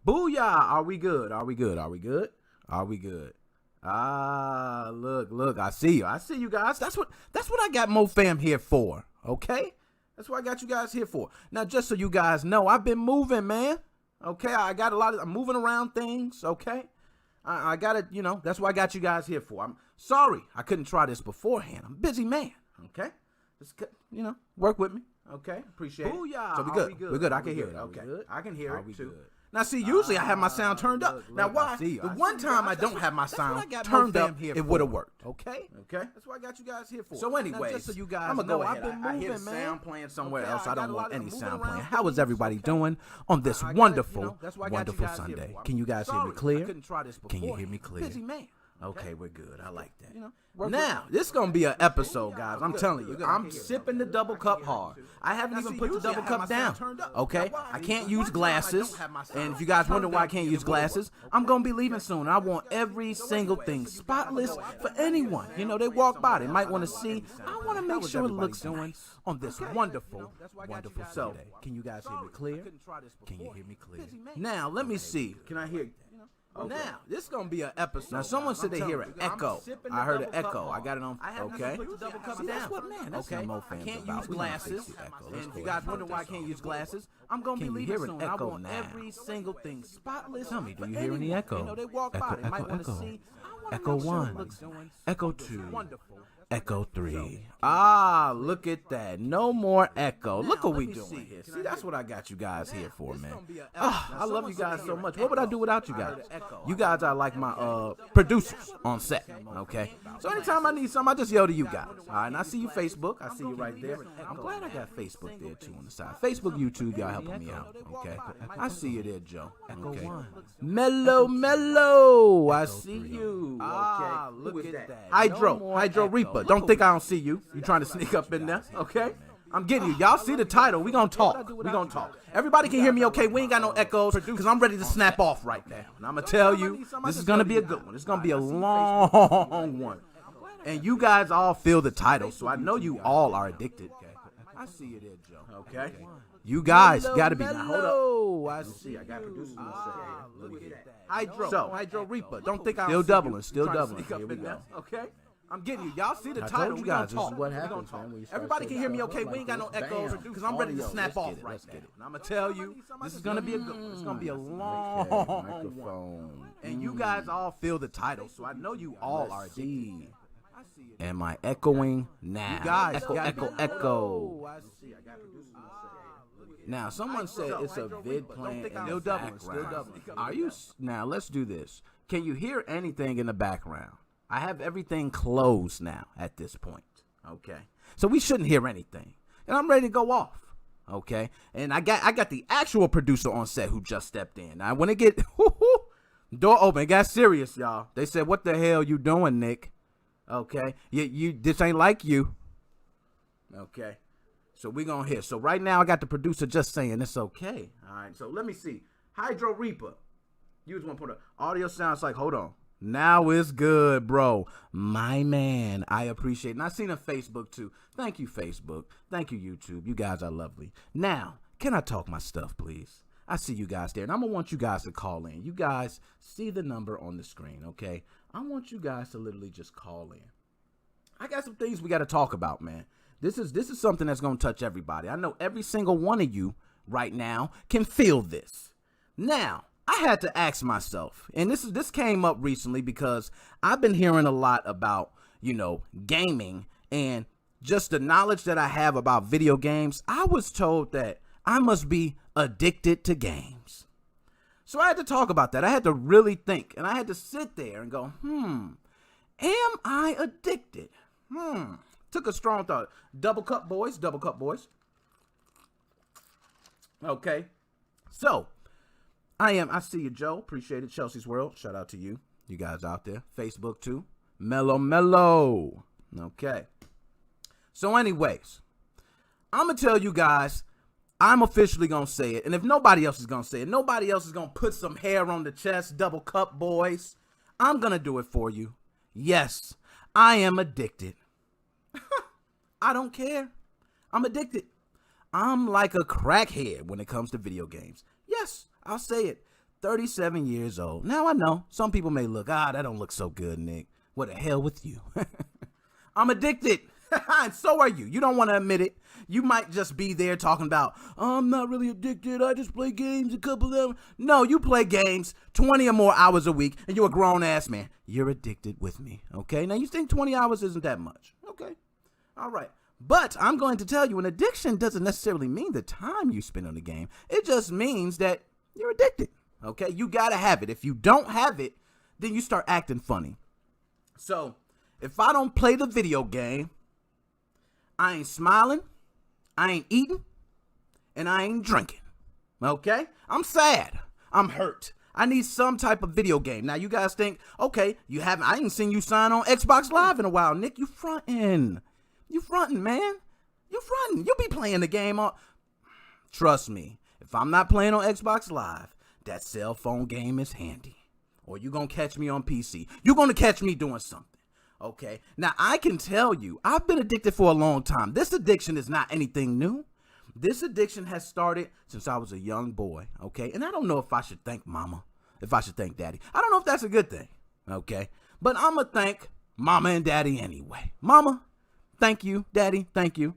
Booyah! Are we good? Are we good? Are we good? Are we good? Look, I see you. I see you guys. That's what I got MoFam here for, okay? That's what I got you guys here for. Now, just so you guys know, I've been moving, man. Okay, I'm moving around things, okay? I got it, that's what I got you guys here for. I'm sorry I couldn't try this beforehand. I'm a busy man, okay? Just, work with me, okay? Appreciate it. Booyah. So we good. We're good. I can hear it, okay? I can hear it, too. Now, see, usually I have my sound turned up. Now, why? The one time I don't have my sound turned up, it would have worked. Okay? That's what I got you guys here for. So anyway, just so you guys I'm going to go ahead. I hear the sound playing somewhere else. I don't want any sound playing. How is everybody doing on this wonderful, wonderful Sunday? Can you guys hear me clear? Can you hear me clear? Okay, we're good. I like that. Now, this is going to be an episode, guys. I'm telling you. I'm sipping the double cup hard. I haven't even put the double cup down. Okay? I can't use glasses. And if you guys wonder why I can't use glasses, I'm going to be leaving soon. I want every single thing spotless for anyone. They walk by. They might want to see. I want to make sure it looks nice on this wonderful, wonderful Sunday. Can you guys hear me clear? Can you hear me clear? Now, let me see. Can I hear? Okay. Now, this is going to be an episode. Now, someone said they hear an echo. I heard an echo. I got it on. Okay. See, that's what, man. That's okay. I can't use glasses. And if you guys wonder why I can't use glasses, I'm going to be leaving soon. I want every single thing spotless. Tell me, do you hear any echo? They walk by. They might want to see. Echo 1. Echo 2. Echo 3. Look at that. No more echo. Look what we doing here. See, that's what I got you guys here for, man. I love you guys so much. What would I do without you guys? You guys are like my producers on set, okay? So anytime I need something, I just yell to you guys. All right, and I see you Facebook. I see you right there. I'm glad I got Facebook there, too, on the side. Facebook, YouTube, y'all helping me out, okay? I see you there, Joe. Okay. Mellow. I see you. Okay. Look at that. Hydro Reaper. Don't think I don't see you. You trying to sneak up in there, okay? I'm getting you. Y'all see the title. We gonna talk. Everybody can hear me, okay? We ain't got no echoes because I'm ready to snap off right now. And I'm gonna tell you, this is gonna be a good one. It's gonna be a long one. And you guys all feel the title, so I know you all are addicted. I see you there, Joe. Okay? You guys gotta be. Now, hold up. I see. I got producers on set. Look at that. Hydro Reaper. Don't think I'm still doubling. Here we go. Okay? I'm getting you. Y'all see the title. I told you guys, this is what happens, man. Everybody can hear me, okay? We ain't got no echoes because I'm ready to snap off right now. And I'm going to tell you, this is going to be a good one. It's going to be a long one. And you guys all feel the title, so I know you all are addicted. Am I echoing now? You guys, echo. Now, someone said it's a vid playing in the background. Are you? Now, let's do this. Can you hear anything in the background? I have everything closed now at this point, okay? So we shouldn't hear anything. And I'm ready to go off, okay? And I got the actual producer on set who just stepped in. Now, when it get, door open, it got serious, y'all. They said, what the hell you doing, Nick? Okay? This ain't like you. Okay? So we gonna hear. So right now, I got the producer just saying it's okay. All right, so let me see. Hydro Reaper. Use one point. Audio sounds like, hold on. Now it's good, bro. My man, I appreciate it. And I seen on Facebook, too. Thank you, Facebook. Thank you, YouTube. You guys are lovely. Now, can I talk my stuff, please? I see you guys there, and I'm going to want you guys to call in. You guys see the number on the screen, okay? I want you guys to literally just call in. I got some things we got to talk about, man. This is something that's going to touch everybody. I know every single one of you right now can feel this. Now, I had to ask myself, and this came up recently because I've been hearing a lot about, gaming and just the knowledge that I have about video games. I was told that I must be addicted to games. So I had to talk about that. I had to really think, and I had to sit there and go, am I addicted? Took a strong thought. Double cup boys. Okay. So, I see you, Joe. Appreciate it. Chelsea's World. Shout out to you. You guys out there. Facebook, too. Mellow. Okay. So, anyways, I'm going to tell you guys, I'm officially going to say it. And if nobody else is going to say it, nobody else is going to put some hair on the chest, double cup boys. I'm going to do it for you. Yes, I am addicted. I don't care. I'm addicted. I'm like a crackhead when it comes to video games. Yes, I'll say it. 37 years old. Now I know some people may look, that don't look so good, Nick. What the hell with you? I'm addicted. And so are you. You don't want to admit it. You might just be there talking about, I'm not really addicted. I just play games a couple of them. No, you play games 20 or more hours a week, and you're a grown-ass man. You're addicted with me, okay? Now, you think 20 hours isn't that much. Okay. All right. But I'm going to tell you, an addiction doesn't necessarily mean the time you spend on the game. It just means that you're addicted, okay? You got to have it. If you don't have it, then you start acting funny. So, if I don't play the video game, I ain't smiling, I ain't eating, and I ain't drinking, okay? I'm sad. I'm hurt. I need some type of video game. Now, you guys think, okay, I ain't seen you sign on Xbox Live in a while. Nick, you fronting. You fronting, man. You fronting. You be playing the game on. Trust me, if I'm not playing on Xbox Live, that cell phone game is handy. Or you going to catch me on PC. You're going to catch me doing something. Okay, now I can tell you, I've been addicted for a long time. This addiction is not anything new. This addiction has started since I was a young boy, okay? And I don't know if I should thank mama, if I should thank daddy. I don't know if that's a good thing, okay? But I'm going to thank mama and daddy anyway. Mama, thank you. Daddy, thank you.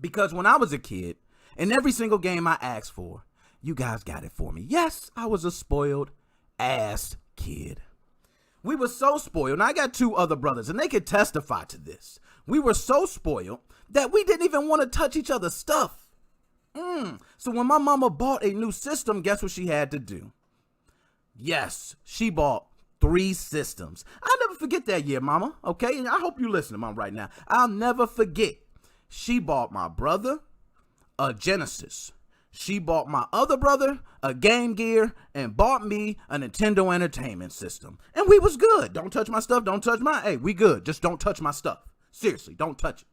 Because when I was a kid, in every single game I asked for, you guys got it for me. Yes, I was a spoiled ass kid. We were so spoiled, and I got two other brothers, and they could testify to this. We were so spoiled that we didn't even want to touch each other's stuff. So when my mama bought a new system, guess what she had to do? Yes, she bought 3 systems. I'll never forget that year, mama, okay? And I hope you listen to mom right now. I'll never forget. She bought my brother a Genesis. She bought my other brother a Game Gear and bought me a Nintendo Entertainment System. And we was good. Don't touch my stuff. Don't touch my... Hey, we good. Just don't touch my stuff. Seriously, don't touch it.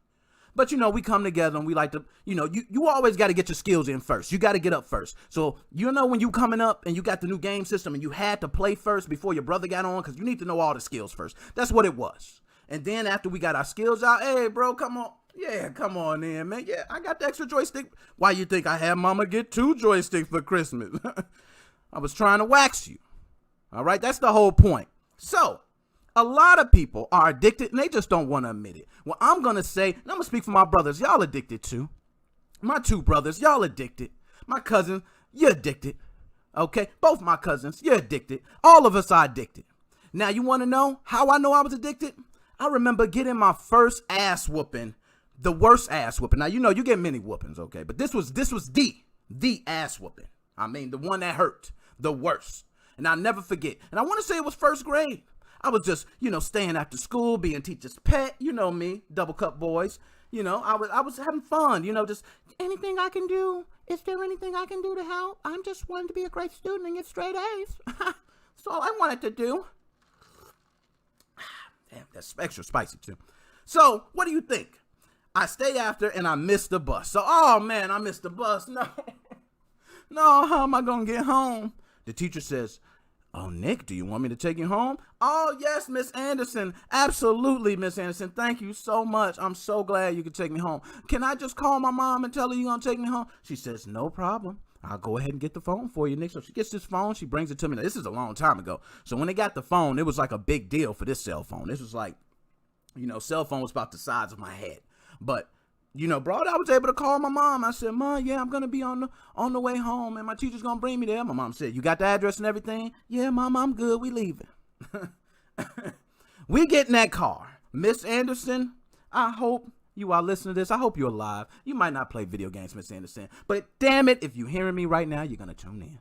But, we come together and we like to... You always got to get your skills in first. You got to get up first. So, when you coming up and you got the new game system and you had to play first before your brother got on, because you need to know all the skills first. That's what it was. And then after we got our skills out, hey, bro, come on. Yeah, come on in, man. Yeah, I got the extra joystick. Why you think I had mama get 2 joysticks for Christmas? I was trying to wax you. All right, that's the whole point. So, a lot of people are addicted and they just don't want to admit it. Well, I'm going to say, and I'm going to speak for my brothers. Y'all addicted too. My 2 brothers, y'all addicted. My cousin, you're addicted. Okay, both my cousins, you're addicted. All of us are addicted. Now, you want to know how I know I was addicted? I remember getting my first ass whooping. The worst ass whooping. Now, you get many whoopings, okay? But this was the ass whooping. I mean, the one that hurt. The worst. And I'll never forget. And I want to say it was first grade. I was just, staying after school, being teacher's pet. You know me, double cup boys. I was having fun, just anything I can do. Is there anything I can do to help? I'm just wanting to be a great student and get straight A's. That's all I wanted to do. Damn, that's extra spicy too. So, what do you think? I stay after and I missed the bus. So, oh man, I missed the bus. No, how am I going to get home? The teacher says, oh, Nick, do you want me to take you home? Oh, yes, Miss Anderson. Absolutely, Miss Anderson. Thank you so much. I'm so glad you could take me home. Can I just call my mom and tell her you're going to take me home? She says, no problem. I'll go ahead and get the phone for you, Nick. So she gets this phone. She brings it to me. Now, this is a long time ago. So when they got the phone, it was like a big deal for this cell phone. This was like, cell phone was about the size of my head. But, bro, I was able to call my mom. I said, Mom, yeah, I'm going to be on the way home, and my teacher's going to bring me there. My mom said, you got the address and everything? Yeah, Mom, I'm good. We leaving. We get in that car. Miss Anderson, I hope you are listening to this. I hope you're alive. You might not play video games, Miss Anderson, but damn it, if you're hearing me right now, you're going to tune in.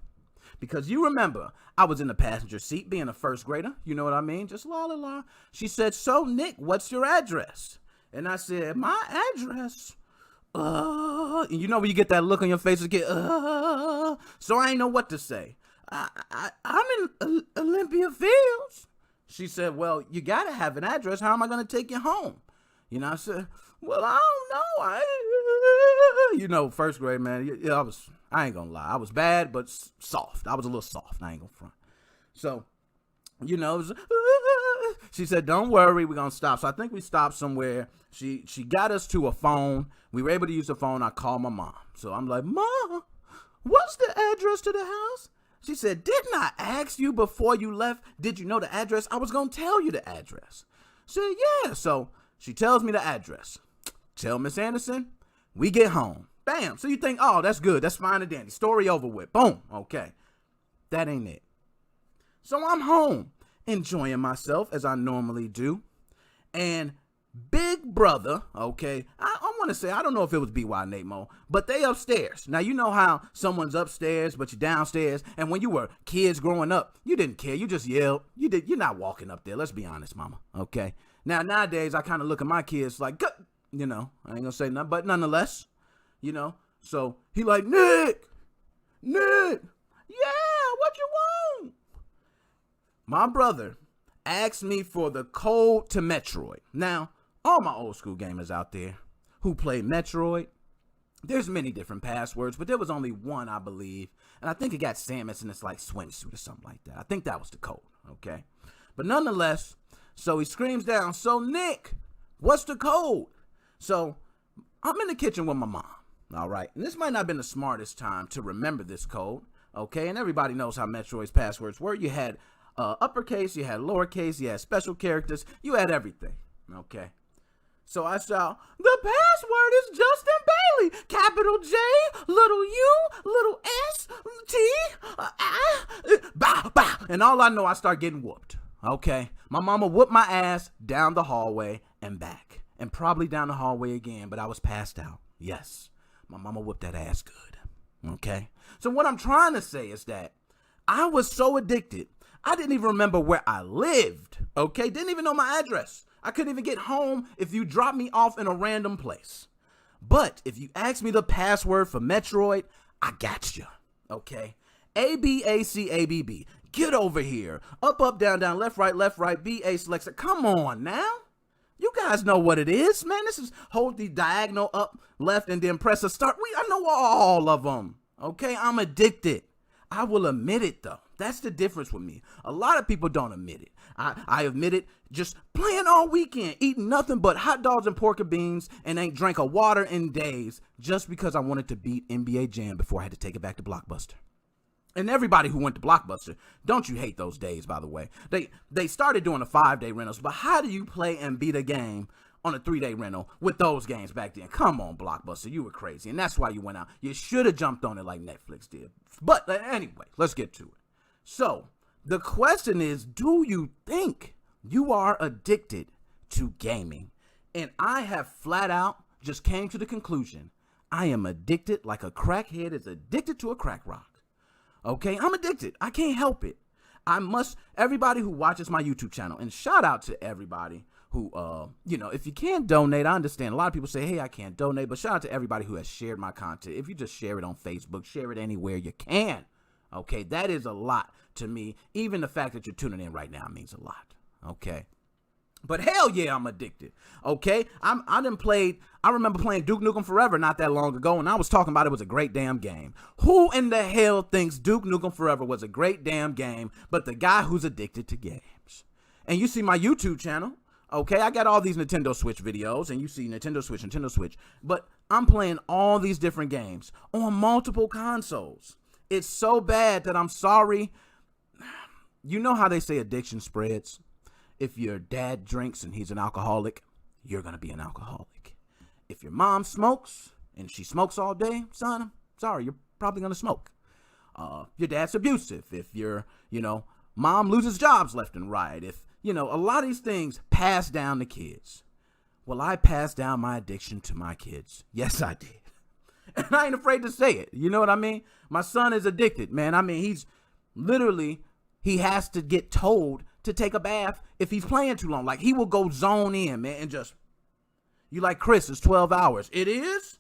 Because you remember, I was in the passenger seat being a first grader. You know what I mean? Just la. She said, so, Nick, what's your address? And I said, my address, and when you get that look on your face, you get, so I ain't know what to say. I'm in Olympia Fields. She said, well, you got to have an address. How am I going to take you home? I said, well, I don't know. First grade, man, I ain't going to lie. I was bad, but soft. I was a little soft. I ain't going to front. So, it was, she said, don't worry, we're going to stop. So I think we stopped somewhere. She got us to a phone. We were able to use the phone. I called my mom. So I'm like, Mom, what's the address to the house? She said, didn't I ask you before you left? Did you know the address? I was going to tell you the address. I said, yeah. So she tells me the address. Tell Miss Anderson, we get home. Bam. So you think, oh, that's good. That's fine and dandy. Story over with. Boom. Okay. That ain't it. So I'm home, enjoying myself as I normally do. And big brother, okay, I want to say, I don't know if it was BY Nate Mo, but they upstairs. Now, you know how someone's upstairs, but you're downstairs. And when you were kids growing up, you didn't care. You just yelled. You're not walking up there. Let's be honest, mama. Okay. Now, nowadays, I kind of look at my kids like, you know, I ain't going to say nothing, but nonetheless, you know. So he like, Nick, yeah, what you want? My brother asked me for the code to Metroid. Now, all my old school gamers out there who play Metroid, there's many different passwords, but there was only one, I believe. And I think it got Samus in this like swimsuit or something like that. I think that was the code, okay? But nonetheless, so he screams down, so Nick, what's the code? So I'm in the kitchen with my mom, all right? And this might not have been the smartest time to remember this code, okay? And everybody knows how Metroid's passwords were. You had uppercase, you had lowercase, you had special characters, you had everything, okay? So I shout, the password is Justin Bailey, capital J, little U, little S, T, bah, and all I know, I start getting whooped, okay? My mama whooped my ass down the hallway and back, and probably down the hallway again, but I was passed out. Yes, my mama whooped that ass good, okay? So what I'm trying to say is that I was so addicted, I didn't even remember where I lived, okay? Didn't even know my address. I couldn't even get home if you dropped me off in a random place. But if you ask me the password for Metroid, I got you, okay? ABACABB. Get over here. Up, down, left, right, BA select. Come on now. You guys know what it is, man. This is hold the diagonal up, left, and then press a start. I know all of them, okay? I'm addicted. I will admit it, though. That's the difference with me. A lot of people don't admit it. I admit it, just playing all weekend, eating nothing but hot dogs and pork and beans, and ain't drank a water in days just because I wanted to beat NBA Jam before I had to take it back to Blockbuster. And everybody who went to Blockbuster, don't you hate those days, by the way. They started doing the 5-day rentals, but how do you play and beat a game on a 3-day rental with those games back then? Come on, Blockbuster, you were crazy, and that's why you went out. You should have jumped on it like Netflix did. But anyway, let's get to it. So, the question is, do you think you are addicted to gaming? And I have flat out just came to the conclusion, I am addicted like a crackhead is addicted to a crack rock. Okay, I'm addicted. I can't help it. Everybody who watches my YouTube channel, and shout out to everybody who, if you can't donate, I understand. A lot of people say, hey, I can't donate, but shout out to everybody who has shared my content. If you just share it on Facebook, share it anywhere you can. Okay, that is a lot to me. Even the fact that you're tuning in right now means a lot. Okay. But hell yeah, I'm addicted. Okay. I remember playing Duke Nukem Forever not that long ago, and I was talking about it was a great damn game. Who in the hell thinks Duke Nukem Forever was a great damn game but the guy who's addicted to games? And you see my YouTube channel. Okay, I got all these Nintendo Switch videos, and you see Nintendo Switch, but I'm playing all these different games on multiple consoles. It's so bad that I'm sorry. You know how they say addiction spreads? If your dad drinks and he's an alcoholic, you're going to be an alcoholic. If your mom smokes and she smokes all day, son, I'm sorry, you're probably going to smoke. Your dad's abusive. If your, mom loses jobs left and right. If, a lot of these things pass down to kids. Well, I passed down my addiction to my kids. Yes, I did. And I ain't afraid to say it. You know what I mean? My son is addicted, man. I mean, he has to get told to take a bath if he's playing too long. Like, he will go zone in, man, and just, you like, Chris, it's 12 hours. It is?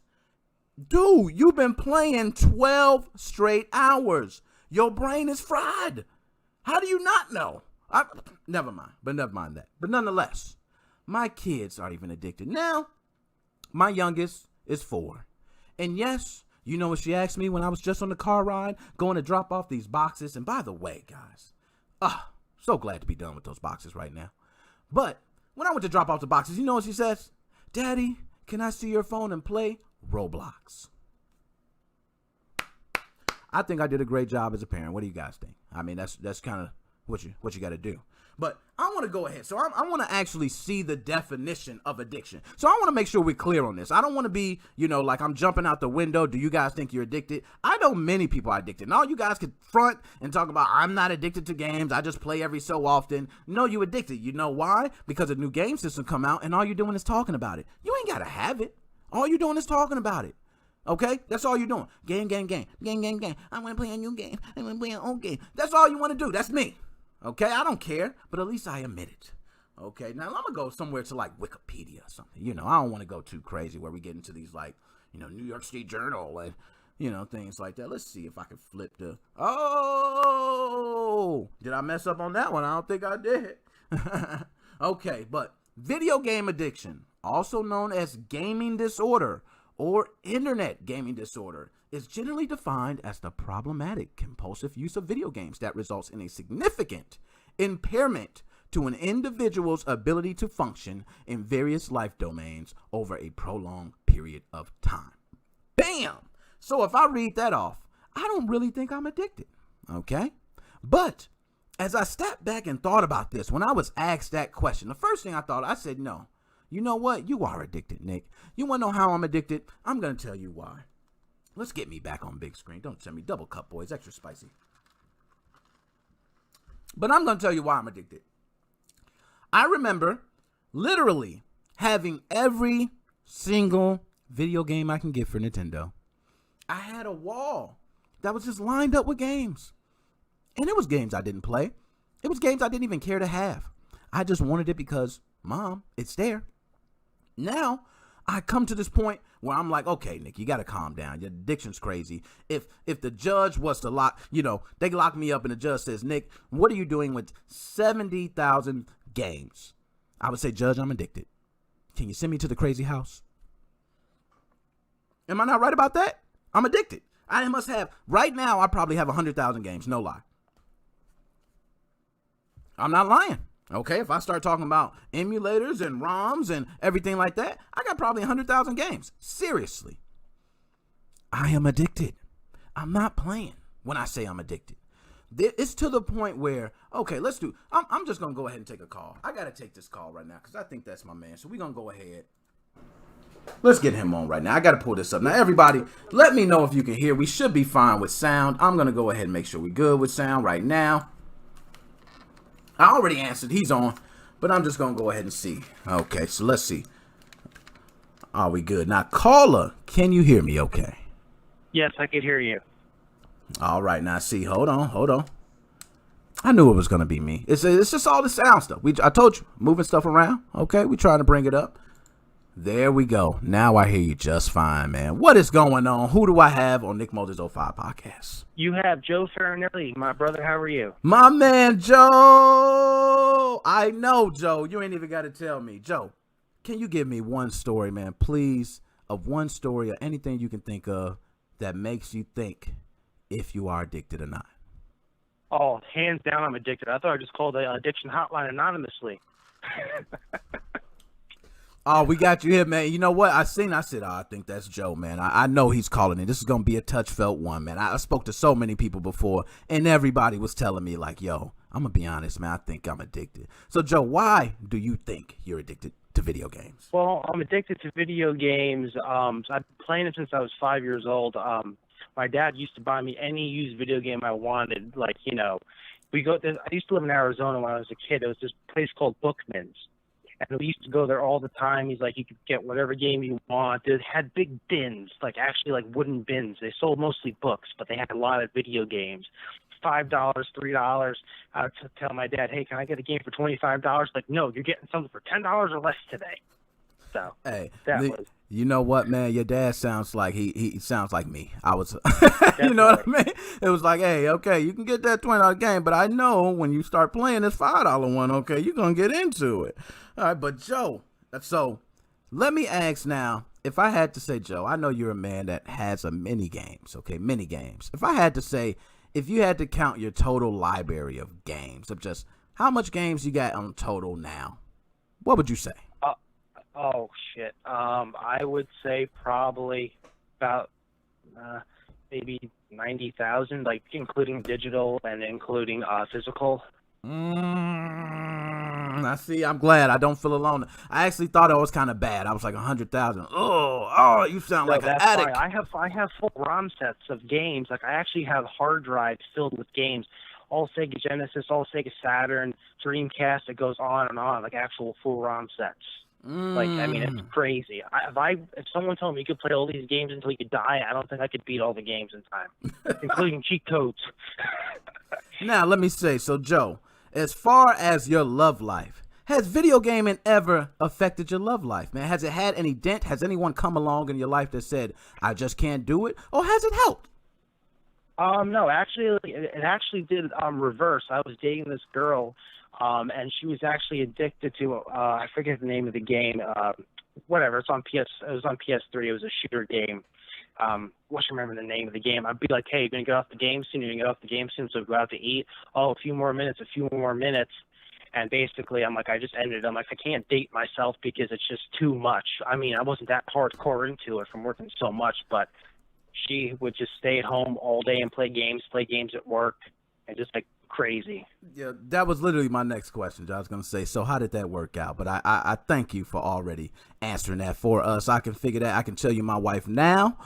Dude, you've been playing 12 straight hours. Your brain is fried. How do you not know? Never mind that. But nonetheless, my kids aren't even addicted. Now, my youngest is 4. And yes, you know what she asked me when I was just on the car ride, going to drop off these boxes. And by the way, guys, so glad to be done with those boxes right now. But when I went to drop off the boxes, you know what she says? Daddy, can I see your phone and play Roblox? I think I did a great job as a parent. What do you guys think? I mean, that's kind of what you got to do. But I want to go ahead. So I want to actually see the definition of addiction. So I want to make sure we're clear on this. I don't want to be, like I'm jumping out the window. Do you guys think you're addicted? I know many people are addicted. And all you guys could front and talk about, I'm not addicted to games. I just play every so often. No, you addicted. You know why? Because a new game system come out and all you're doing is talking about it. You ain't got to have it. All you're doing is talking about it. Okay? That's all you're doing. Game. I want to play a new game. I want to play an old game. That's all you want to do. That's me. Okay, I don't care, but at least I admit it. Okay, now I'm gonna go somewhere to like Wikipedia or something. I don't want to go too crazy where we get into these like, New York State Journal and, things like that. Let's see if I can flip the. Oh, did I mess up on that one? I don't think I did. Okay, but video game addiction, also known as gaming disorder or internet gaming disorder, is generally defined as the problematic compulsive use of video games that results in a significant impairment to an individual's ability to function in various life domains over a prolonged period of time. Bam! So if I read that off, I don't really think I'm addicted, okay? But as I stepped back and thought about this, when I was asked that question, the first thing I said, no. You know what? You are addicted, Nick. You want to know how I'm addicted? I'm going to tell you why. Let's get me back on big screen. Don't send me double cup, boys. Extra spicy. But I'm going to tell you why I'm addicted. I remember literally having every single video game I can get for Nintendo. I had a wall that was just lined up with games. And it was games I didn't play. It was games I didn't even care to have. I just wanted it because, Mom, it's there. Now, I come to this point where I'm like, okay, Nick, you got to calm down. Your addiction's crazy. If the judge was to lock, they lock me up and the judge says, Nick, what are you doing with 70,000 games? I would say, Judge, I'm addicted. Can you send me to the crazy house? Am I not right about that? I'm addicted. I must have, right now, I probably have 100,000 games. No lie. I'm not lying. Okay, if I start talking about emulators and ROMs and everything like that, I got probably 100,000 games. Seriously. I am addicted. I'm not playing when I say I'm addicted. It's to the point where, okay, I'm just going to go ahead and take a call. I got to take this call right now because I think that's my man. So we're going to go ahead. Let's get him on right now. I got to pull this up. Now, everybody, let me know if you can hear. We should be fine with sound. I'm going to go ahead and make sure we're good with sound right now. I already answered. He's on, but I'm just going to go ahead and see. Okay, so let's see. Are we good? Now, caller, can you hear me okay? Yes, I can hear you. All right, now, see, hold on. I knew it was going to be me. It's just all the sound stuff. I told you, moving stuff around. Okay, we trying to bring it up. There we go. Now I hear you just fine, man. What is going on? Who do I have on Nickmoses05 Podcast? You have Joe Farinelli, my brother. How are you? My man, Joe. I know, Joe. You ain't even got to tell me. Joe, can you give me one story, man, please, of one story or anything you can think of that makes you think if you are addicted or not? Oh, hands down, I'm addicted. I thought I just called the addiction hotline anonymously. Oh, we got you here, man. You know what? I said, I think that's Joe, man. I know he's calling in. This is going to be a touch felt one, man. I spoke to so many people before, and everybody was telling me, like, yo, I'm going to be honest, man. I think I'm addicted. So, Joe, why do you think you're addicted to video games? Well, I'm addicted to video games. I've been playing it since I was 5 years old. My dad used to buy me any used video game I wanted. Like, I used to live in Arizona when I was a kid. There was this place called Bookman's. And we used to go there all the time. He's like, you could get whatever game you want. They had big bins, like wooden bins. They sold mostly books, but they had a lot of video games. $5, $3. I would tell my dad, hey, can I get a game for $25? Like, no, you're getting something for $10 or less today. So, hey, was. You know what, man? Your dad sounds like he sounds like me. I was, you know what I mean? It was like, hey, okay, you can get that $20 game, but I know when you start playing this $5 one, okay, you're gonna get into it. All right, but Joe, so let me ask now. If I had to say, Joe, I know you're a man that has many games, okay, many games. If I had to say, if you had to count your total library of games, of just how much games you got on total now, what would you say? Oh, shit. I would say probably about maybe 90,000, like including digital and including physical. I see. I'm glad I don't feel alone. I actually thought it was kind of bad. I was like 100,000. Oh, you sound like an addict. Fine. I have full ROM sets of games. Like I actually have hard drives filled with games, all Sega Genesis, all Sega Saturn, Dreamcast. It goes on and on, like actual full ROM sets. Like, I mean, it's crazy. If someone told me you could play all these games until you die, I don't think I could beat all the games in time, including cheat codes. Now, let me say, so Joe, as far as your love life, has video gaming ever affected your love life, man? Has it had any dent? Has anyone come along in your life that said, I just can't do it? Or has it helped? No, actually, it actually did reverse. I was dating this girl, and she was actually addicted to, I forget the name of the game, whatever, it was on PS3, it was a shooter game. What's remember the name of the game? I'd be like, hey, you're going to get off the game soon? You're going to get off the game soon, so go out to eat. Oh, a few more minutes. And basically, I'm like, I just ended. I'm like, I can't date myself because it's just too much. I mean, I wasn't that hardcore into it from working so much, but she would just stay at home all day and play games at work, and just like crazy. Yeah, that was literally my next question. I was going to say, so how did that work out? But I thank you for already answering that for us. I can figure that. I can tell you my wife now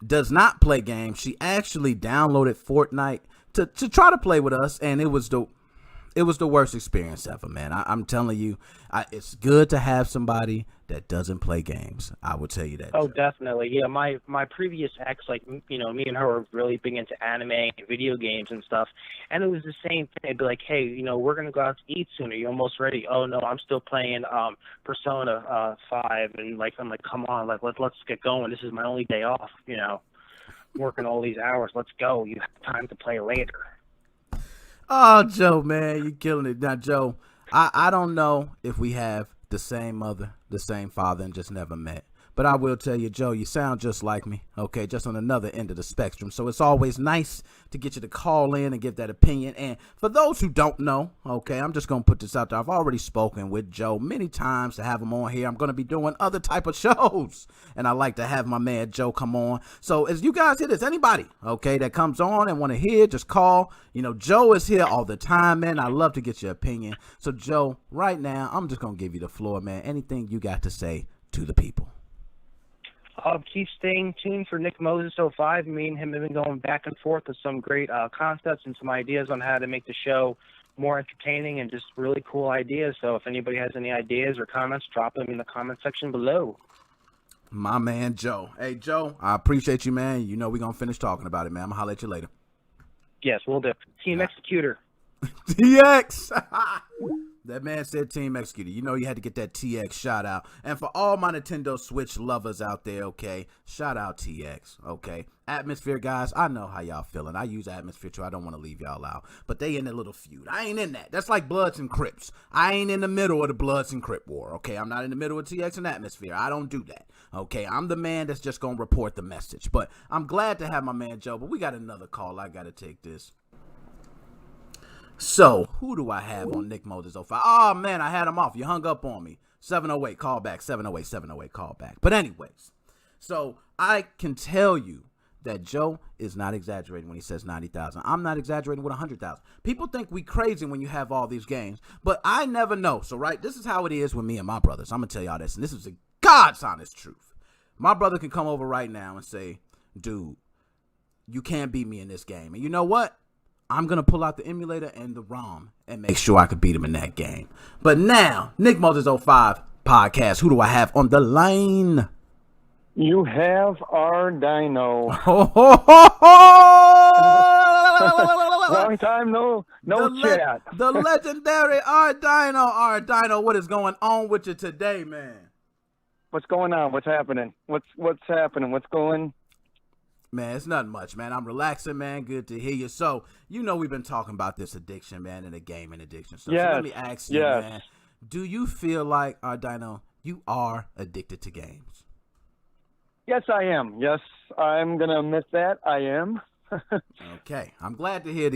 does not play games. She actually downloaded Fortnite to try to play with us, and it was the worst experience ever, man. I'm telling you, it's good to have somebody that doesn't play games. I will tell you that. Oh, definitely. Yeah, my previous ex, like, you know, me and her were really big into anime and video games and stuff, and it was the same thing. They'd be like, hey, you know, we're going to go out to eat soon. Are you almost ready? Oh, no, I'm still playing Persona 5, and, like, I'm like, come on, like, let's get going. This is my only day off, you know, working all these hours. Let's go. You have time to play later. Oh, Joe, man, you're killing it. Now, Joe, I don't know if we have the same mother, the same father, and just never met. But I will tell you, Joe, you sound just like me, okay, just on another end of the spectrum. So it's always nice to get you to call in and give that opinion. And for those who don't know, okay, I'm just going to put this out there. I've already spoken with Joe many times to have him on here. I'm going to be doing other type of shows, and I like to have my man Joe come on. So as you guys hear this, anybody, okay, that comes on and want to hear, just call. You know, Joe is here all the time, man. I love to get your opinion. So, Joe, right now, I'm just going to give you the floor, man. Anything you got to say to the people? Keep staying tuned for Nickmoses05. Me and him have been going back and forth with some great concepts and some ideas on how to make the show more entertaining and just really cool ideas. So if anybody has any ideas or comments, drop them in the comment section below. My man, Joe. Hey, Joe, I appreciate you, man. You know we're going to finish talking about it, man. I'm going to holler at you later. Yes, we'll do. Team Executor. TX. That man said Team Executor. You know you had to get that TX shout out. And for all my Nintendo Switch lovers out there, okay, shout out TX, okay. Atmosphere, guys, I know how y'all feeling. I use Atmosphere too. I don't want to leave y'all out. But they in a little feud. I ain't in that. That's like Bloods and Crips. I ain't in the middle of the Bloods and Crip war, okay. I'm not in the middle of TX and Atmosphere. I don't do that, okay. I'm the man that's just going to report the message. But I'm glad to have my man Joe. But we got another call. I got to take this. So, who do I have on Nickmoses05? Oh, man, I had him off. You hung up on me. 708, call back. 708, call back. But anyways, so I can tell you that Joe is not exaggerating when he says 90,000. I'm not exaggerating with 100,000. People think we crazy when you have all these games, but I never know. So, right, this is how it is with me and my brothers. I'm going to tell y'all this, and this is the God's honest truth. My brother can come over right now and say, dude, you can't beat me in this game. And you know what? I'm going to pull out the emulator and the ROM and make sure I can beat him in that game. But now, Nickmoses05 Podcast, who do I have on the line? You have our Dino. Long time no chat. The legendary our Dino, what is going on with you today, man? What's going on? What's happening? What's happening? What's going? Man, it's nothing much, man. I'm relaxing, man. Good to hear you. So, you know we've been talking about this addiction, man, and the gaming addiction. So let me ask you, man, do you feel like, Dino, you are addicted to games? Yes, I am. Yes, I'm going to admit that. I am. Okay. I'm glad to hear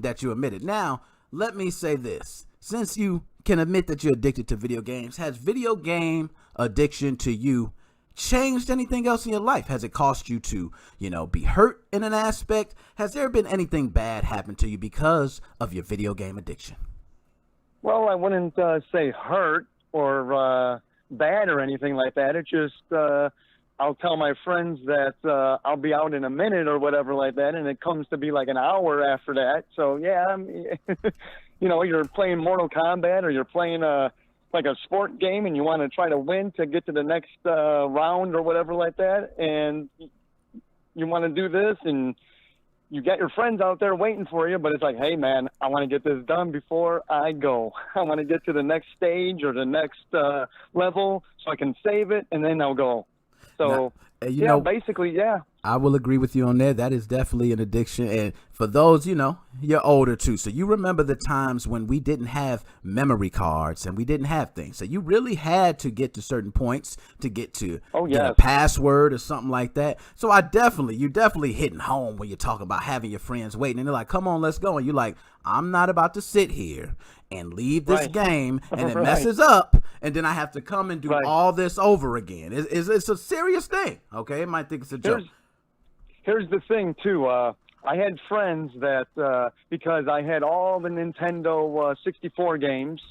that you admit it. Now, let me say this. Since you can admit that you're addicted to video games, has video game addiction to you changed anything else in your life? Has it caused you to, be hurt in an aspect? Has there been anything bad happen to you because of your video game addiction? Well, I wouldn't say hurt or bad or anything like that. It's just I'll tell my friends that I'll be out in a minute or whatever like that, and it comes to be like an hour after that. So, yeah, you're playing Mortal Kombat or you're playing like a sport game and you want to try to win to get to the next round or whatever like that, and you want to do this, and you got your friends out there waiting for you, but it's like, hey, man, I want to get this done before I go. I want to get to the next stage or the next level so I can save it, and then I'll go. So, basically, yeah. I will agree with you on that. That is definitely an addiction. And for those, you're older too. So you remember the times when we didn't have memory cards and we didn't have things. So you really had to get to certain points to get to get a password or something like that. So you definitely hitting home when you're talking about having your friends waiting. And they're like, come on, let's go. And you're like, I'm not about to sit here and leave this game and it messes up. And then I have to come and do all this over again. It's a serious thing. Okay. It might think it's a joke. Here's the thing, too. I had friends that, because I had all the Nintendo 64 games,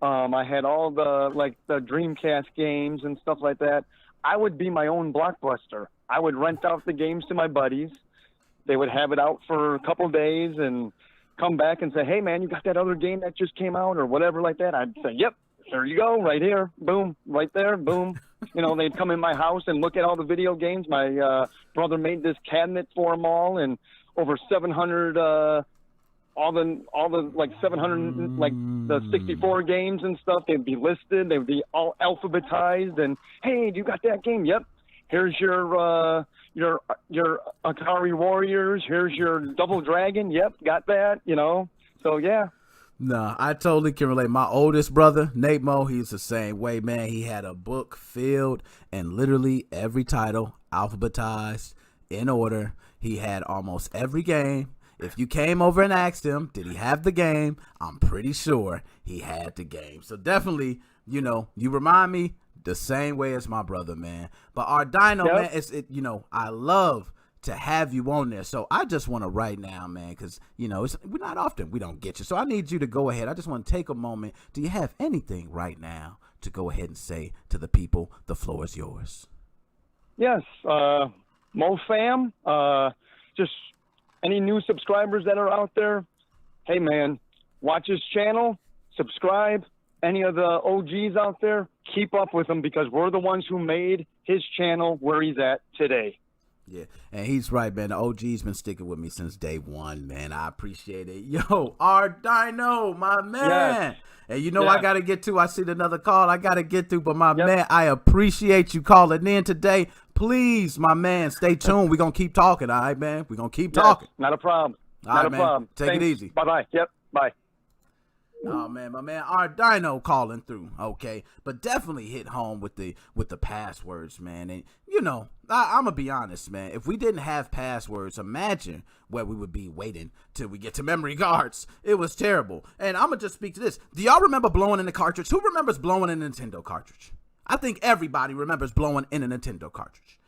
I had all the Dreamcast games and stuff like that, I would be my own Blockbuster. I would rent out the games to my buddies. They would have it out for a couple of days and come back and say, hey, man, you got that other game that just came out or whatever like that? I'd say, yep, there you go, right here, boom, right there, boom. They'd come in my house and look at all the video games. My brother made this cabinet for them all, and over 700, all the 700 the 64 games and stuff. They'd be listed. They'd be all alphabetized. And hey, do you got that game? Yep. Here's your Atari Warriors. Here's your Double Dragon. Yep, got that. So yeah. No, I totally can relate. My oldest brother, Nate Mo, he's the same way, man. He had a book filled and literally every title alphabetized in order. He had almost every game. If you came over and asked him, did he have the game? I'm pretty sure he had the game. So definitely, you remind me the same way as my brother, man. But our Dino, man, I love to have you on there. So I just want to right now, man, because, we're not often we don't get you. So I need you to go ahead. I just want to take a moment. Do you have anything right now to go ahead and say to the people? The floor is yours. Yes. Mo fam, just any new subscribers that are out there, hey, man, watch his channel, subscribe. Any of the OGs out there, keep up with them because we're the ones who made his channel where he's at today. Yeah, and he's right, man. The OG's been sticking with me since day one, man. I appreciate it. Yo, our Dino, my man. Yes. And I got to get to, I see another call I got to get to, but my man, I appreciate you calling in today. Please, my man, stay tuned. We're going to keep talking, all right, man? We're going to keep talking. Not a problem. Not a problem. Take it easy. Bye-bye. Yep, bye. Oh man, my man, our Dino calling through, okay, but definitely hit home with the passwords, man. And I'm gonna be honest, man. If we didn't have passwords, imagine where we would be waiting till we get to memory cards. It was terrible. And I'm gonna just speak to this. Do y'all remember blowing in the cartridge? Who remembers blowing in a Nintendo cartridge? I think everybody remembers blowing in a Nintendo cartridge.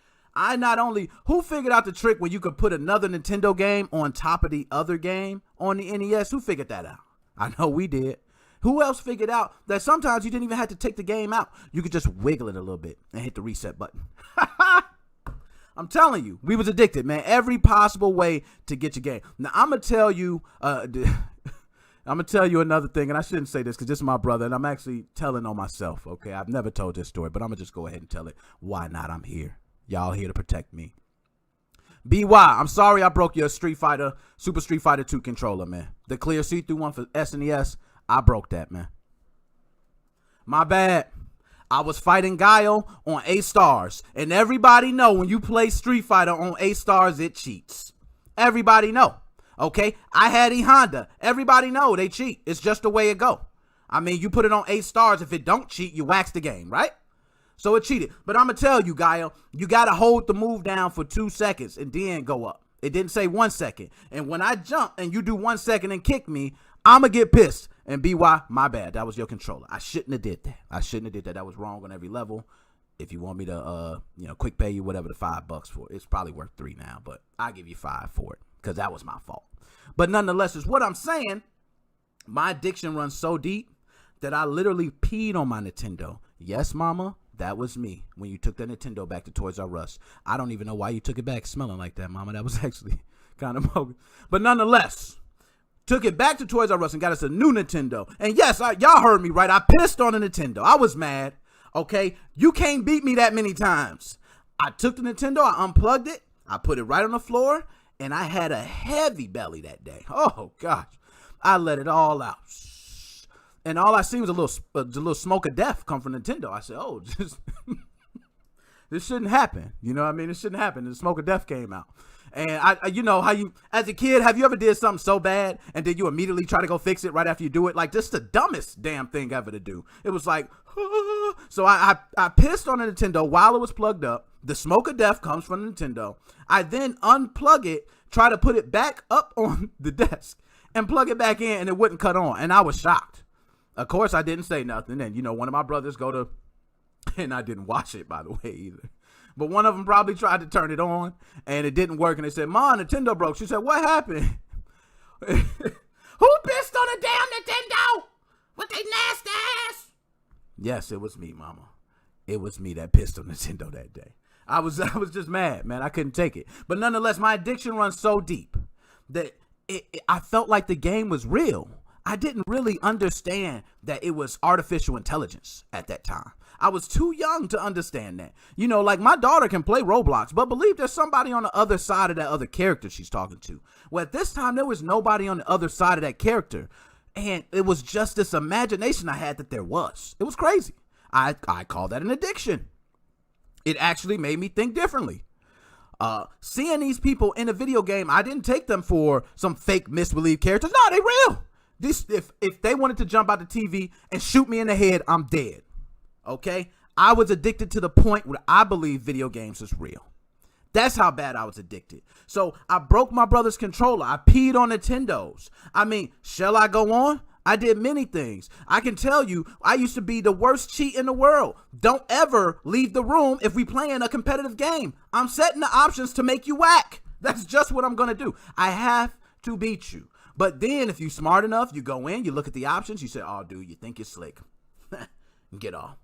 Who figured out the trick where you could put another Nintendo game on top of the other game on the NES? Who figured that out? I know we did. Who else figured out that sometimes you didn't even have to take the game out? You could just wiggle it a little bit and hit the reset button. I'm telling you, we was addicted, man. Every possible way to get your game. Now, I'm going to tell you another thing, and I shouldn't say this because this is my brother, and I'm actually telling on myself, okay? I've never told this story, but I'm going to just go ahead and tell it. Why not? I'm here. Y'all here to protect me. BY, I'm sorry I broke your Super Street Fighter 2 controller, man. The clear see-through one for SNES, I broke that, man. My bad. I was fighting Guile on A-Stars, and everybody know when you play Street Fighter on A-Stars, it cheats. Everybody know, okay? I had E-Honda. Everybody know they cheat. It's just the way it go. I mean, you put it on A-Stars. If it don't cheat, you wax the game, right? So it cheated. But I'm going to tell you, Guile, you got to hold the move down for 2 seconds and then go up. It didn't say 1 second. And when I jump and you do 1 second and kick me, I'm going to get pissed. And BY, my bad. That was your controller. I shouldn't have did that. That was wrong on every level. If you want me to, quick pay you whatever the $5 for it. It's probably worth $3 now, but I'll give you $5 for it because that was my fault. But nonetheless, is what I'm saying. My addiction runs so deep that I literally peed on my Nintendo. Yes, mama, that was me when you took the Nintendo back to Toys R Us. I don't even know why you took it back smelling like that, mama. That was actually kind of bogus. But nonetheless, took it back to Toys R Us and got us a new Nintendo. And yes, y'all heard me right. I pissed on the Nintendo. I was mad. Okay, you can't beat me that many times. I took the Nintendo, I unplugged it, I put it right on the floor, and I had a heavy belly that day. Oh, gosh. I let it all out. And all I see was a little smoke of death come from Nintendo. I said, oh, this shouldn't happen. You know what I mean? It shouldn't happen. The smoke of death came out. And I you know how you, as a kid, have you ever did something so bad and then you immediately try to go fix it right after you do it? Like, this is the dumbest damn thing ever to do. It was like, so I pissed on the Nintendo while it was plugged up. The smoke of death comes from the Nintendo. I then unplug it, try to put it back up on the desk and plug it back in, and it wouldn't cut on. And I was shocked. Of course, I didn't say nothing. And, one of my brothers and I didn't watch it, by the way, either. But one of them probably tried to turn it on, and it didn't work. And they said, "Ma, Nintendo broke." She said, "What happened?" Who pissed on a damn Nintendo with they nasty ass? Yes, it was me, mama. It was me that pissed on Nintendo that day. I was just mad, man. I couldn't take it. But nonetheless, my addiction runs so deep that I felt like the game was real. I didn't really understand that it was artificial intelligence at that time. I was too young to understand that. Like my daughter can play Roblox, but believe there's somebody on the other side of that other character she's talking to. Well, at this time, there was nobody on the other side of that character. And it was just this imagination I had that there was. It was crazy. I call that an addiction. It actually made me think differently. Seeing these people in a video game, I didn't take them for some fake misbelieved characters. No, they real. If they wanted to jump out the TV and shoot me in the head, I'm dead. Okay? I was addicted to the point where I believe video games is real. That's how bad I was addicted. So I broke my brother's controller. I peed on Nintendos. I mean, shall I go on? I did many things. I can tell you, I used to be the worst cheat in the world. Don't ever leave the room if we playing a competitive game. I'm setting the options to make you whack. That's just what I'm going to do. I have to beat you. But then if you're smart enough, you go in, you look at the options, you say, oh, dude, you think you're slick. Get off.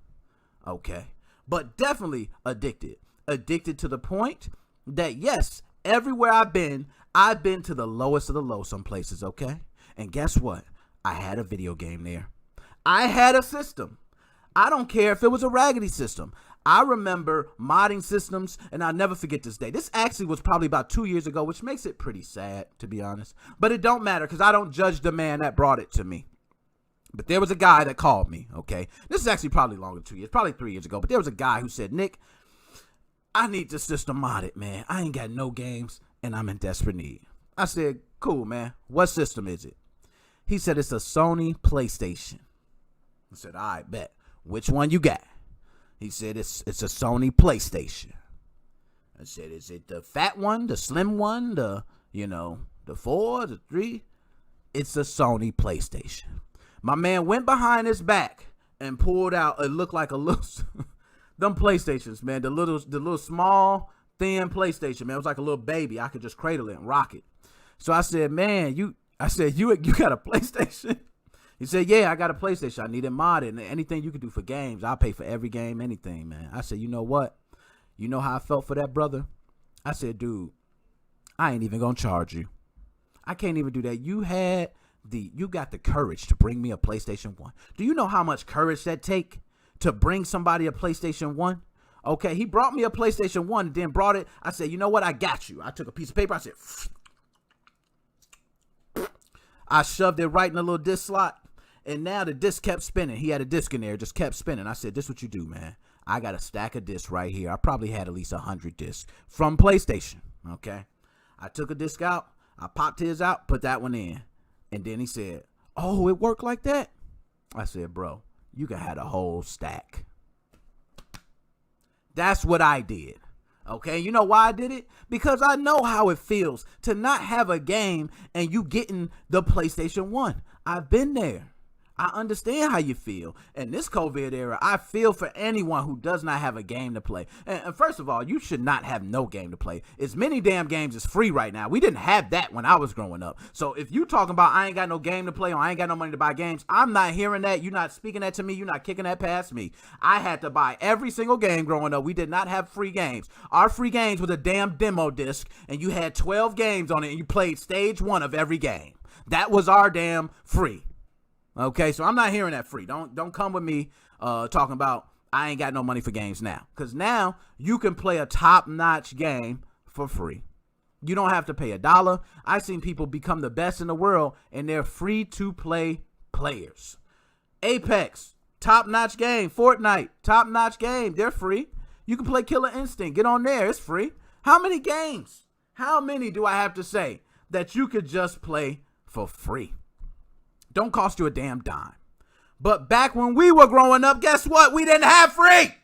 Okay. But definitely addicted. Addicted to the point that, yes, everywhere I've been to the lowest of the low some places, okay? And guess what? I had a video game there. I had a system. I don't care if it was a raggedy system. I remember modding systems, and I'll never forget this day. This actually was probably about 2 years ago, which makes it pretty sad, to be honest. But it don't matter, because I don't judge the man that brought it to me. But there was a guy that called me, okay? This is actually probably longer than 2 years, probably 3 years ago. But there was a guy who said, Nick, I need this system modded, man. I ain't got no games, and I'm in desperate need. I said, cool, man. What system is it? He said, it's a Sony PlayStation. I said, all right, bet. Which one you got? He said, it's a Sony PlayStation. I said, is it the fat one, the slim one, the 4, the 3? It's a Sony PlayStation. My man went behind his back and pulled out, it looked like a little, them PlayStations, man, the little small, thin PlayStation, man. It was like a little baby. I could just cradle it and rock it. So I said, man, you got a PlayStation? He said, yeah, I got a PlayStation. I need it modded. And anything you can do for games, I'll pay for every game, anything, man. I said, you know what? You know how I felt for that, brother? I said, dude, I ain't even going to charge you. I can't even do that. You got the courage to bring me a PlayStation 1. Do you know how much courage that take to bring somebody a PlayStation 1? Okay, he brought me a PlayStation 1 and then brought it. I said, you know what? I got you. I took a piece of paper. I said, I shoved it right in a little disc slot. And now the disc kept spinning. He had a disc in there, just kept spinning. I said, this is what you do, man. I got a stack of discs right here. I probably had at least 100 discs from PlayStation, okay? I took a disc out. I popped his out, put that one in. And then he said, oh, it worked like that? I said, bro, you can have a whole stack. That's what I did. Okay, you know why I did it? Because I know how it feels to not have a game and you getting the PlayStation 1. I've been there. I understand how you feel. In this COVID era, I feel for anyone who does not have a game to play. And first of all, you should not have no game to play. As many damn games is free right now. We didn't have that when I was growing up. So if you talking about I ain't got no game to play or I ain't got no money to buy games, I'm not hearing that. You're not speaking that to me. You're not kicking that past me. I had to buy every single game growing up. We did not have free games. Our free games was a damn demo disc, and you had 12 games on it, and you played stage 1 of every game. That was our damn free. Okay, so I'm not hearing that free. Don't come with me talking about I ain't got no money for games now. Because now you can play a top-notch game for free. You don't have to pay $1. I've seen people become the best in the world, and they're free-to-play players. Apex, top-notch game. Fortnite, top-notch game. They're free. You can play Killer Instinct. Get on there. It's free. How many games? How many do I have to say that you could just play for free? Don't cost you a damn dime. But back when we were growing up, guess what? We didn't have free.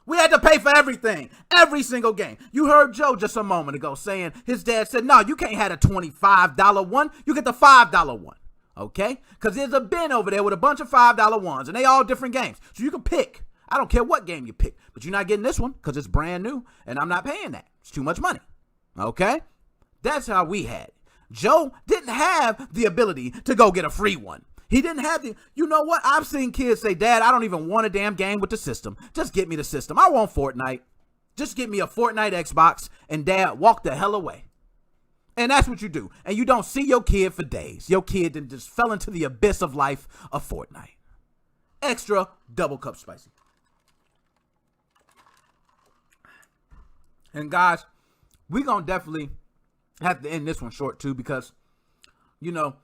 We had to pay for everything, every single game. You heard Joe just a moment ago saying his dad said, no, you can't have a $25 one. You get the $5 one, okay? Because there's a bin over there with a bunch of $5 ones, and they all different games. So you can pick. I don't care what game you pick, but you're not getting this one because it's brand new, and I'm not paying that. It's too much money, okay? That's how we had it. Joe didn't have the ability to go get a free one. He didn't have the, you know what? I've seen kids say, Dad, I don't even want a damn game with the system. Just get me the system. I want Fortnite. Just get me a Fortnite Xbox, and Dad, walk the hell away. And that's what you do. And you don't see your kid for days. Your kid then just fell into the abyss of life of Fortnite. Extra double cup spicy. And guys, we gonna definitely have to end this one short too, because, you know,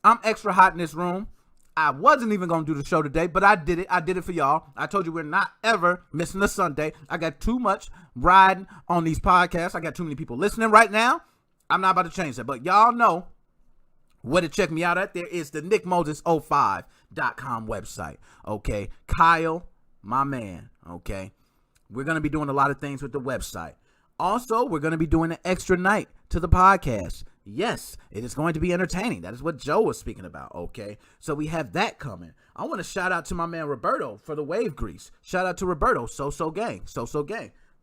I'm extra hot in this room. I wasn't even going to do the show today, but I did it. I did it for y'all. I told you we're not ever missing a Sunday. I got too much riding on these podcasts. I got too many people listening right now. I'm not about to change that, but y'all know where to check me out at. There is the Nickmoses05.com website. Okay. Kyle, my man. Okay. We're going to be doing a lot of things with the website. Also, we're going to be doing an extra night to the podcast. Yes, it is going to be entertaining. That is what Joe was speaking about, okay? So we have that coming. I want to shout out to my man Roberto for the wave grease. Shout out to Roberto, So Gang,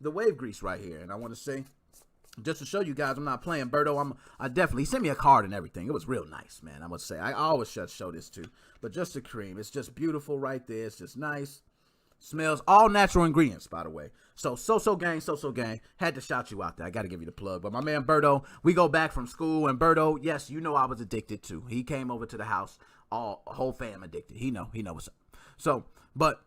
the wave grease right here. And I want to say, just to show you guys I'm not playing, Berto, I definitely, he sent me a card and everything. It was real nice, man, I must say. I always show this too. But just the cream, it's just beautiful right there. It's just nice. Smells all natural ingredients, by the way. So Gang, had to shout you out there. I got to give you the plug. But my man Berto, we go back from school, and Berto, yes, you know I was addicted too. He came over to the house, whole fam addicted. He know what's up. So, but,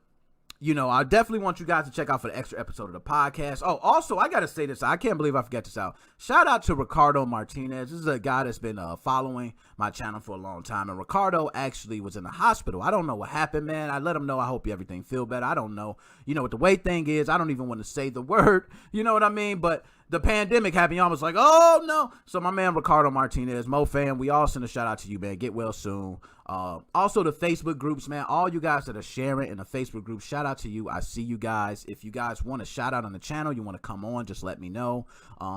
you know, I definitely want you guys to check out for the extra episode of the podcast. Oh, also, I got to say this. I can't believe I forgot this out. Shout out to Ricardo Martinez. This is a guy that's been following my channel for a long time. And Ricardo actually was in the hospital. I don't know what happened, man. I let him know I hope everything feel better. I don't know. You know what the way thing is, I don't even want to say the word. You know what I mean? But the pandemic happened. I was like, oh, no. So my man Ricardo Martinez, Mo fam, we all send a shout out to you, man. Get well soon. Also the Facebook groups, man, all you guys that are sharing in the Facebook group, shout out to you. I see you guys. If you guys want a shout out on the channel, you want to come on, just let me know.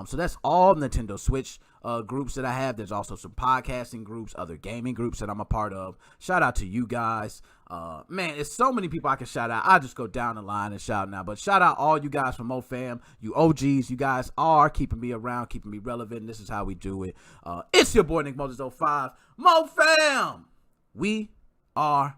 So that's all Nintendo Switch groups that I have. There's also some podcasting groups, other gaming groups that I'm a part of. Shout out to you guys. Man, it's so many people I can shout out. I just go down the line and shout now. But shout out all you guys from MoFam, you OGs. You guys are keeping me around, keeping me relevant. This is how we do it. It's your boy Nickmoses05. MoFam! We are